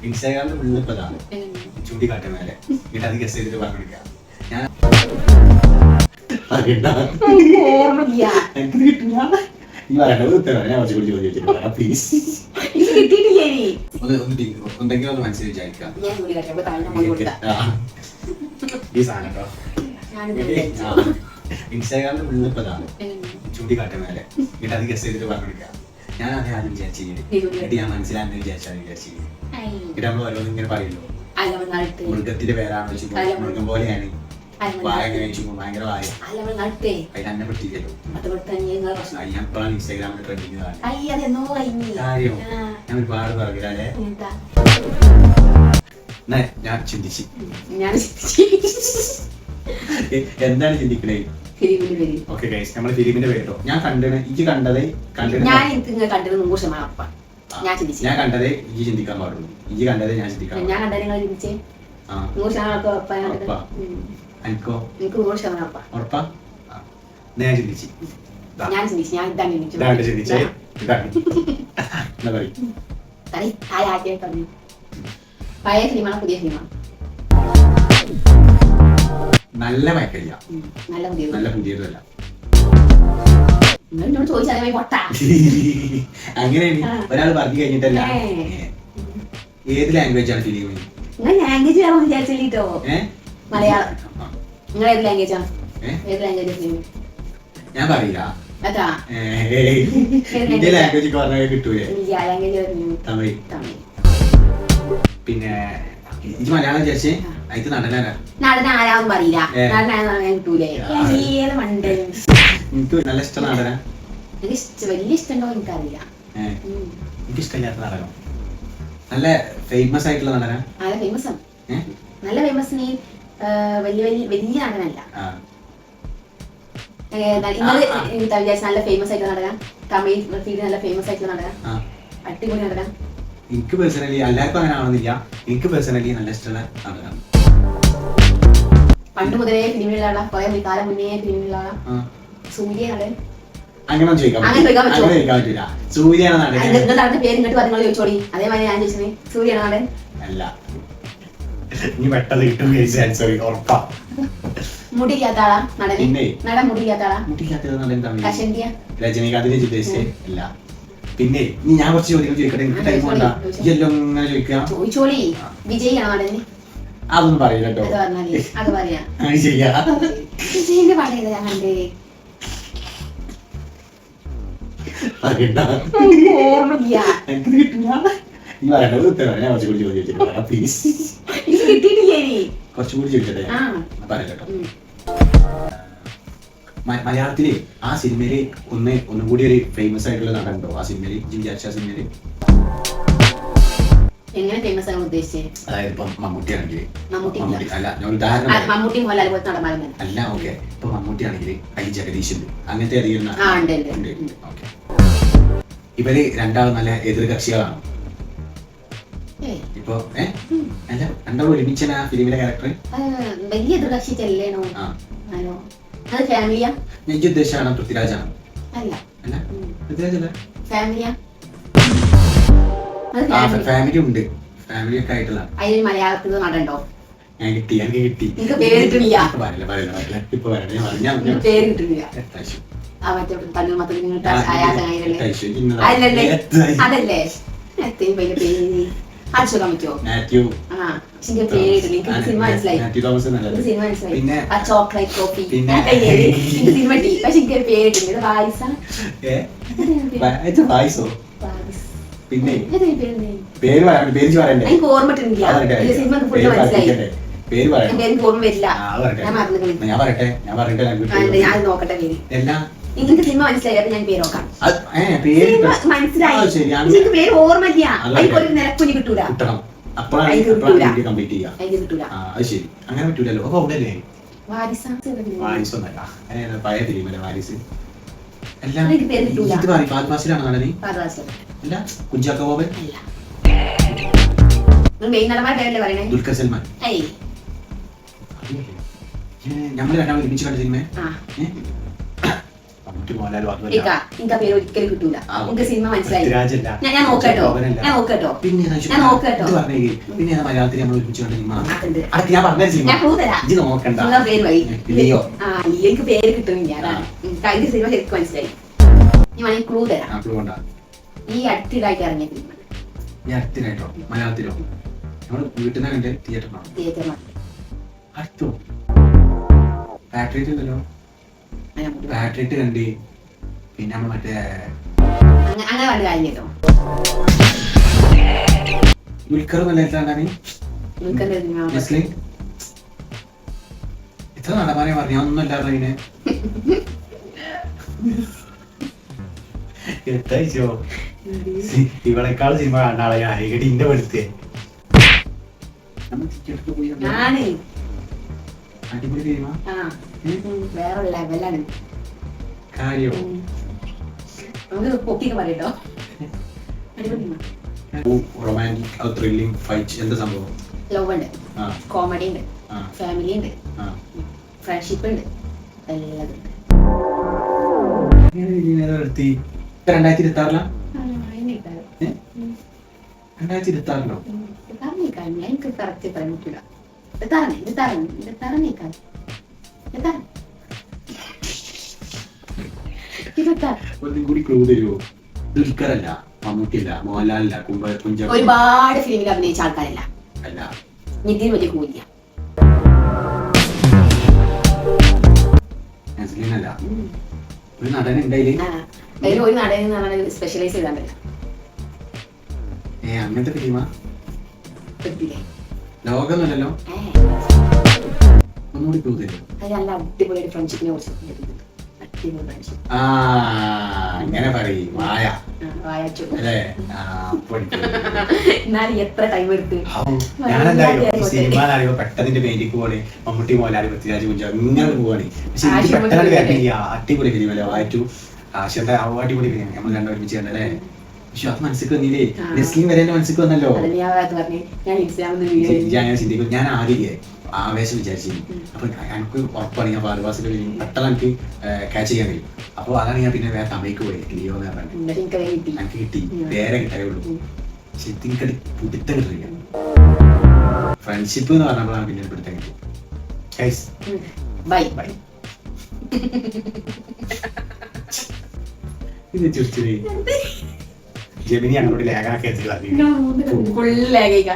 ഇൻസ്റ്റാഗ്രാമിൽ ഉള്ളതാണ് ചൂണ്ടിക്കാട്ടെ മേലെ എന്നിട്ട് അത് ഗസ് ചെയ്തിട്ട് പറഞ്ഞു കൊടുക്കുക. ഞാൻ എനിക്ക് കിട്ടില്ല നീ പറയണ്ടത് ഉത്തരം ഞാൻ കുറച്ച് കൂടി ചോദിച്ചിട്ട് പറയാം പ്ലീസ്. എന്തെങ്കിലും ഒന്ന് മനസ്സിൽ വിചാരിക്കാം ഈ സാധനം കേട്ടോ. ഇൻസ്റ്റാഗ്രാമിൽ ഉള്ളതാണ് ചൂണ്ടിക്കാട്ടെ മേലെ എന്നിട്ട് അത് ഗസ് ചെയ്തിട്ട് പറഞ്ഞു കൊടുക്കുക. ഞാൻ അതേ ആദ്യം വിചാരിച്ചിരിക്കും എന്നിട്ട് ഞാൻ മനസ്സിലാന്ന് വിചാരിച്ചിരിക്കും. എന്നിട്ട് നമ്മൾ ഓരോന്നും ഇങ്ങനെ പറയല്ലോ മൃഗത്തിന്റെ പേരാണ് വെച്ചു മൃഗം പോലെയാണ് വായ എങ്ങനെ വെച്ചു ഭയങ്കര വായ അതിൽ അന്നെ പറ്റിക്കല്ലോ. ഞാൻ ഇപ്പോഴാണ് ഇൻസ്റ്റാഗ്രാമിൽ ട്രെൻഡിങ് കാര്യം ഞാൻ ഒരുപാട് പറഞ്ഞാലേ ഞാൻ ചിന്തിച്ചു എന്താണ് ചിന്തിക്കണേ. ഓക്കെ ഗൈസ് നമ്മൾ ഫിലിമിന്റെ പേരോ ഞാൻ കണ്ടത് എനിക്ക് കണ്ടത് ഞാൻ കണ്ടതേ ഈ ചിന്തിക്കാൻ പാടുള്ളൂ. ഈ കണ്ടതേ ഞാൻ ചിന്തിക്കാൻ എനിക്കോ ഉറപ്പാ ഞാൻ ചിന്തിച്ചു പഴയ സിനിമ പുതിയ സിനിമ നല്ല മയക്കല്ല നല്ല പുതിയതല്ല. അങ്ങനെയാണ് ഒരാൾ പറഞ്ഞു കഴിഞ്ഞിട്ടല്ല. ഏത് ലാംഗ്വേജ് ആണ് ഫിലിം? ലാംഗ്വേജ് വിചാരിച്ചോ മലയാളം. നിങ്ങൾ ഏത് ലാംഗ്വേജാ? ഏത് ലാംഗ്വേജ്? ഞാൻ പറയില്ല ലാംഗ്വേജ് പറഞ്ഞാൽ കിട്ടൂലേ? തമിഴ്. പിന്നെ ഇത് മലയാളം വിചാരിച്ചേ അതിന് നടനാരാന്ന് പറയില്ല. കിട്ടൂലേ? എനിക്ക് നല്ല ഇഷ്ടം നടന വലിയ ഇഷ്ടമുണ്ടോ എനിക്കറിയില്ല. എനിക്ക് ഇഷ്ടമില്ലാത്ത നടനം നല്ല ഫേമസ് ആയിട്ടുള്ള നടന നല്ല ഫേമസ് ആണ്. നല്ല ഫേമസ് വലിയ നടനല്ല. നല്ല ഫേമസ് ആയിട്ടുള്ള നടന തമിഴ് ഫീൽഡ് നല്ല ഫേമസ് ആയിട്ടുള്ള നടന അടിപൊളി നടന. എനിക്ക് പേഴ്സണലി എല്ലാവർക്കും അങ്ങനെ ആവണമെന്നില്ല. എനിക്ക് പേഴ്സണലി നല്ല ഇഷ്ടമുള്ള നടനാണ്. പണ്ട് മുതലേ ഫിലിമിലുള്ള കുറെ കാലം മുന്നേ ഫിലിമിലുള്ള സൂര്യ നടൻ. അങ്ങനെ ചോദിക്കാൻ പറ്റില്ല. സൂര്യാണ് നടൻ. പേര് ഇങ്ങോട്ട് പറഞ്ഞു ചോദിച്ചോളി. അതേമാതിരി ഞാൻ ചോദിച്ചത് സൂര്യാണ് നടൻ അല്ല. ഇനി പെട്ടെന്ന് കിട്ടും ഉറപ്പാ. മുടിയില്ലാത്ത ആളാ നടൻ. നടൻ മുടിയില്ലാത്ത ആളാ. മുടിയില്ലാത്ത നടൻ കഷണ്ടിയ രജനീകാന്തിനെ ഉദ്ദേശിച്ചേ അല്ല. പിന്നെ നീ ഞാൻ കുറച്ച് ചോദ്യങ്ങൾ ചോദിക്കട്ടെ. എനിക്ക് ടൈം വേണ്ട. ഇതെല്ലാം ഇങ്ങനെ ചോദിക്കാം. ചോദിച്ചോളി. വിജയിയാണോ നടന്? അതൊന്നും പറയില്ല കേട്ടോ. അത് പറയാ ചെയ്യാ വിജയിന്റെ പാട്ട് ഏതാ ഞാൻ കണ്ടേ? മലയാളത്തില് ആ സിനിമയില് ഒന്നും കൂടി ഒരു ഫേമസ് ആയിട്ടുള്ള നടനുണ്ടോ ആ സിനിമയില്? വിചാരിച്ച ആ സിനിമയില് എങ്ങനെ ഫേമസ് ആണ് ഉദ്ദേശിച്ചത്? അതായത് ഇപ്പൊ മമ്മൂട്ടി ആണെങ്കിൽ അല്ല ഞാൻ ഉദാഹരണം മമ്മൂട്ടി മോഹൻലാൽ പോലത്തെ നടന്മാരൊന്നും അല്ല. ഓക്കെ ഇപ്പൊ മമ്മൂട്ടി ആണെങ്കിൽ അതിൽ ജഗദീഷ് ഉണ്ട്. അങ്ങനത്തെ അധികം ഇവര് രണ്ടാളും നല്ല എതിർ കക്ഷികളാണ്. ഇപ്പൊ അല്ല രണ്ടാളും ഒരുമിച്ചാണ് ആ ഫിലിമിലെ ക്യാരക്ടർ. വലിയ എതിർ കക്ഷി ചെല്ലേണോ? അത് ഫാമിലിയാ? എനിക്ക് ഉദ്ദേശിച്ചാണ് പൃഥ്വിരാജാണ്. അല്ല അല്ല പൃഥ്വിരാജല്ല. ഫാമിലിയാ? ഫാമിലി ഉണ്ട്. ഫാമിലി ഒക്കെ ആയിട്ടുള്ള അതിൽ മലയാളത്തിൽ നടണ്ടോ? ഞാൻ കിട്ടി. എനിക്ക് കിട്ടി. പേര് കിട്ടില്ല. ഇപ്പൊ പേര് കിട്ടില്ല. അതല്ലേ അടിച്ചോക്കാൻ പറ്റുമോ? ചോക്ലേറ്റ് കോഫി സിനിമ പക്ഷെ എനിക്ക് പേര് കിട്ടുന്നത് വായിസോ. പിന്നെ പേര് പറയണ്ടേ? എനിക്ക് ഓർമ്മ പേര് പറയട്ടെ. ഞാൻ നോക്കട്ടെ പേര്. എനിക്ക് സിനിമ മനസ്സിലായി. ഞാൻ പേര് നോക്കാം. മനസ്സിലായി. എനിക്ക് പേര് ഓർമ്മയില്ല. എനിക്കൊരു നിലക്കുഞ്ഞ് കിട്ടൂല. അങ്ങനെ പറ്റൂലല്ലോ. അപ്പൊ അവിടെ വാരിസൊന്നല്ല പഴയ ഫിലിമല്ലേ വാരിസ്. ഫാദ്ഫാസിലാണ് നടനി. അല്ല കുഞ്ചാക്കോ ബോബൻ. ദുൽഖർ സൽമാൻ. നമ്മൾ രണ്ടാമത് ഒരുമിച്ച് കണ്ട സിനിമ മമ്മൂട്ടി മോഹൻലാലും അതുമല്ല. എനിക്ക് ആ പേര് ഒരിക്കലും കിട്ടൂല. എനിക്ക് സിനിമ മനസ്സിലായി. പൃഥ്വിരാജല്ല. ഞാൻ നോക്കട്ടോ. പിന്നെ ഞാൻ നോക്കട്ടോ. പിന്നെ മലയാളത്തിൽ നമ്മൾ ഒരുമിച്ച് കണ്ട സിനിമ അതുണ്ട്. അതൊക്കെ ഞാൻ പറഞ്ഞ സിനിമ ഞാൻ തരാം. ഇത് നോക്കണ്ട. നിങ്ങളെ പേര് മതി. ലിയോ. ലിയോക്ക് പേര് കിട്ടുന്നില്ല. അതാണ് എനിക്ക് സിനിമ ശരിക്കും മനസ്സിലായി. ഞാൻ വേണമെങ്കിൽ ക്ലൂ തരാം. ഈ അടുത്തിടായിട്ട് ഇറങ്ങിയ ഫിലിം. ഈ അടുത്തിനായിട്ടോ മലയാളത്തിലോ? നമ്മൾ വീട്ടിൽ നിന്ന് കണ്ട് തിയേറ്ററിലാണ്. അടുത്തോ പാട്രിയറ്റ് ഉണ്ടല്ലോ. പാട്രിയറ്റ് കണ്ട് പിന്നെ നമ്മൾ മറ്റേ അങ്ങനെ കണ്ട് കാര്യം കേട്ടോ. ദുൽഖർ നല്ലതാണ്. ഇത്ര നടമാനെ പറഞ്ഞു ഒന്നും അല്ലാതെ ഇതിന് എത്തോ ഇവളെക്കാൾ സിനിമ കാണാളെ അരികടി ഇന്റെ പെടുത്തേ. അടിപൊളി സിനിമ വേറെ ലെവലാണ്. കാര്യോ നമുക്ക് പൊക്കിയൊക്കെ പറയട്ടോ. റൊമാൻറ്റിക് ത്രില്ലിംഗ് ഫൈറ്റ് എന്താ സംഭവം? ലവ് ഉണ്ട്, കോമഡി ഉണ്ട്, ഫാമിലി ഉണ്ട്, ഫ്രണ്ട്ഷിപ്പ് ഉണ്ട്, എല്ലാം ഉണ്ട്. 2026 എനിക്ക് കറക്റ്റ് പറയാൻ പറ്റൂല. ഒന്നും കൂടി ക്ലൂ തരുമോ? ദുൽഖറല്ല, മമ്മൂട്ടിയല്ല, മോഹൻലാലല്ല, കുഞ്ചാക്കോ. ഒരുപാട് ഫിലിമിൽ അഭിനയിച്ച ആൾക്കാരല്ല. അല്ല ഇതിന് വലിയ കൂലിയ. അല്ല ഒരു നടൻ ഉണ്ടായില്ലേ? ഒരു നടൻ സ്പെഷ്യലൈസ് ചെയ്താൽ പറ്റില്ല. അങ്ങനത്തെ ഫിലിമാ? ലോകമൊന്നുമല്ലല്ലോ. ഒന്നുകൂടി ക്ലൂ തരുമോ? നല്ല അടിപൊളിയായിട്ട് ഫ്രണ്ട്ഷിപ്പിനെ കുറിച്ച്. അങ്ങനെ പറയും വായ അല്ലേ? എന്നാലും എത്ര ടൈം എടുത്ത് ഞാനെന്തായാലും സിനിമ അറിയുമ്പോ പെട്ടെന്ന് പേരിക്ക് പോവാണ്. മമ്മൂട്ടി മോഹൻലാൽ പൃഥ്വിരാജ് കുഞ്ചാക്കോ ഇങ്ങനെ പോവാണ്. പക്ഷെ എനിക്ക് പെട്ടെന്ന് വരണില്ല. അടിപൊളി ഫിലിം അല്ലേ വായിച്ചു. ആശന്റെ അടിപൊളി ഫിലിം നമ്മൾ രണ്ടും ഒരുമിച്ച് കണ്ടല്ലേ. പക്ഷെ അത് മനസ്സിക്ക് വന്നില്ലേ? നെസ്ലിം വരെ മനസ്സിക്ക് വന്നല്ലോ. ഞാൻ ചിന്തിക്കും. ഞാൻ ആദ്യമേ ആവേശം വിചാരിച്ചിരുന്നു. അപ്പൊ എനിക്ക് ഉറപ്പാണ് ഞാൻ പാർവാസിന്റെ ഫിലിം പെട്ടെന്ന് എനിക്ക് ക്യാച്ച് ചെയ്യാൻ കഴിയും. അപ്പൊ അതാണ് ഞാൻ പിന്നെ വേറെ തമിഴ്ക്ക് പോയി ലിയോ എന്ന് പറഞ്ഞിട്ട് എനിക്ക് കിട്ടി. വേറെ കിട്ടേ ഉള്ളൂ. പക്ഷെ എനിക്കത് പിടുത്തം കിട്ടില്ല. ഫ്രണ്ട്ഷിപ്പ് എന്ന് പറഞ്ഞപ്പോഴാണ് പിന്നെ പിടുത്തം കിട്ടി. ഇത് ചുരിച്ചിരി ജെമിനി അങ്ങോട്ട് ലേഖനൊക്കെ ഫുൾ ലേഖ.